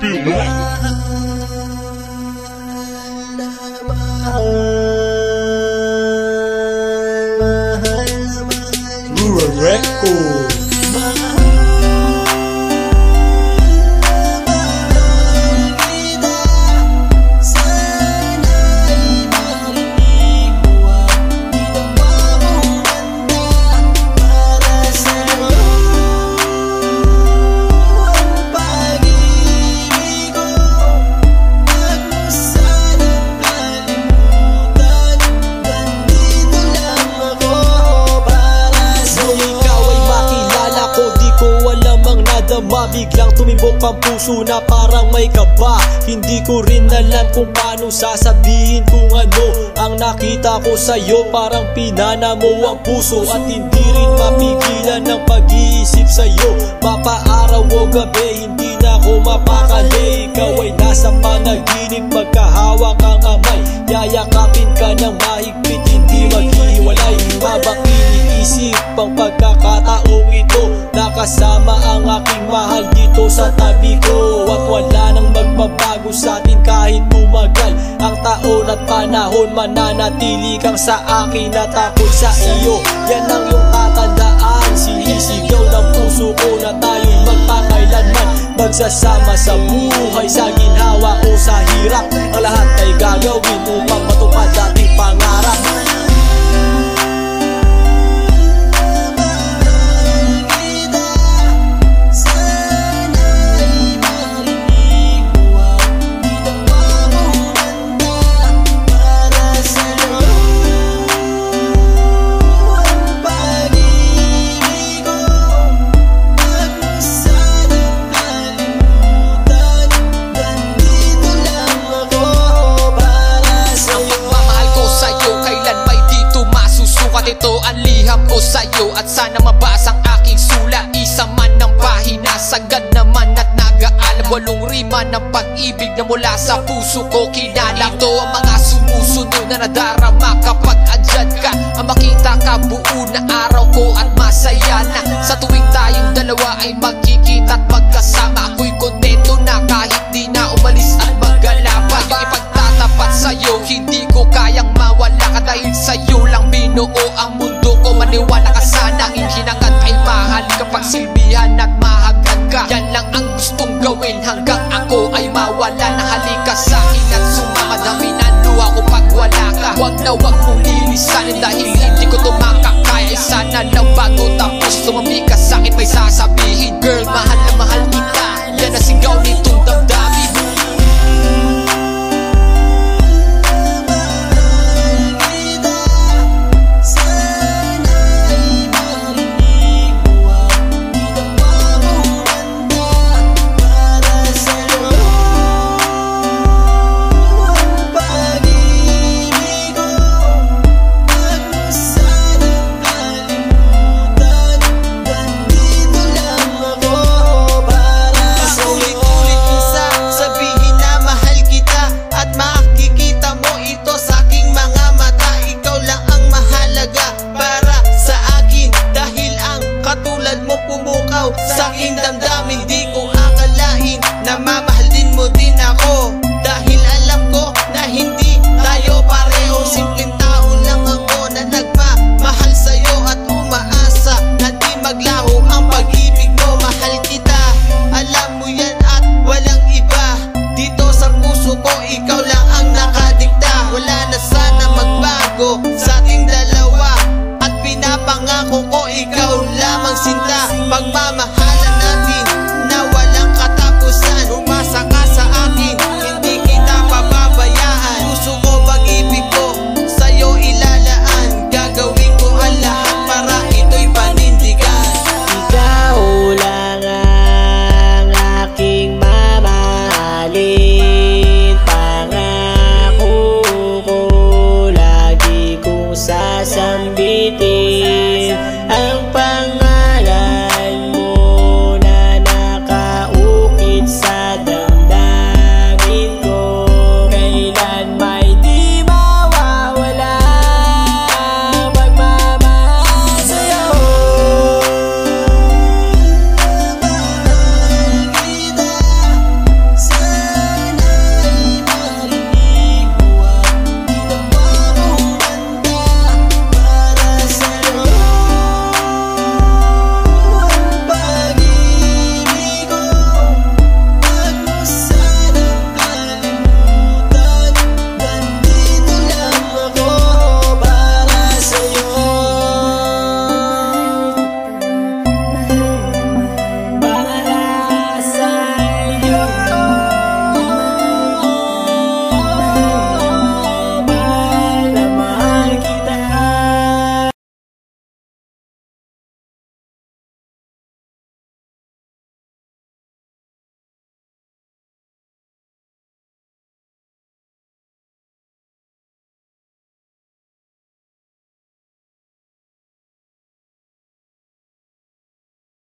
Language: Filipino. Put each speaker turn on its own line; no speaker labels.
Rural Record.
Biglang tumibok ang puso na parang may kaba. Hindi ko rin alam kung paano sasabihin kung ano ang nakita ko sa'yo. Parang pinana mo ang puso at hindi rin mapigilan ng pag-iisip sa'yo. Mapaaraw o gabi, hindi na ako mapakali. Ikaw ay nasa panaginip, magkahawak ang kamay. Yayakapin ka ng mahigpit, hindi maghiwalay. Habang iniisip ang pagkakataong ito, nakasama ang aking mahal dito sa tabi ko. At wala nang magbabago sa atin kahit tumagal ang taon at panahon. Mananatili kang sa akin at ako'y sa iyo. Yan ang iyong tatandaan. Sinisigaw ng puso ko na tayo'y magpakailanman magsasama sa buhay, sa ginhawa o sa hirap. Ang lahat ay gagawin upang matupad ating pangarap. Ito ang liham ko sa'yo at sana mabasa ang aking sulat. Isa man ng pahina, sagad naman at nag-aalam. 8 rima ng pag-ibig na mula sa puso ko kinala. Ito ang mga sumusunod na nadarama kapag andyan ka. Ang makita ka buo na araw ko at masaya na. Sa tuwing tayong dalawa ay magkikita at magkasama, ako'y kontento na kahit di na umalis at maggala pa. Yung ipagtatapat sa'yo, hindi ko kayang mawala ka. Dahil sa'yo lang binuo ang mundo ko. Maniwala ka sana, ang hinangad ay mahal kapag silbihan at mahagad ka. Yan lang ang gustong gawin hanggang ako ay mawala na. Halika sa'kin at sumama, dami ng luha ko pag wala ka. Huwag na huwag mong lilisanin dahil hindi ko tumakakaya. Sana lang bago tapos tumami ka sa'kin may sasabihin. Girl, mahal na mahal kita, yan ang sigaw nitong damdamin. Sa aking damdamin, di ko akalain na mamahalin mo din ako. Dahil alam ko na hindi tayo pareho. Simpleng tao lang ako na nagmamahal sa'yo at umaasa na di maglaho ang pag-ibig mo. Mahal kita, alam mo yan at walang iba. Dito sa puso ko, ikaw lang ang nakadikta. Wala na sana magbago sa ating dalawa at pinapangako ko ikaw lamang sinta. Pagmamahal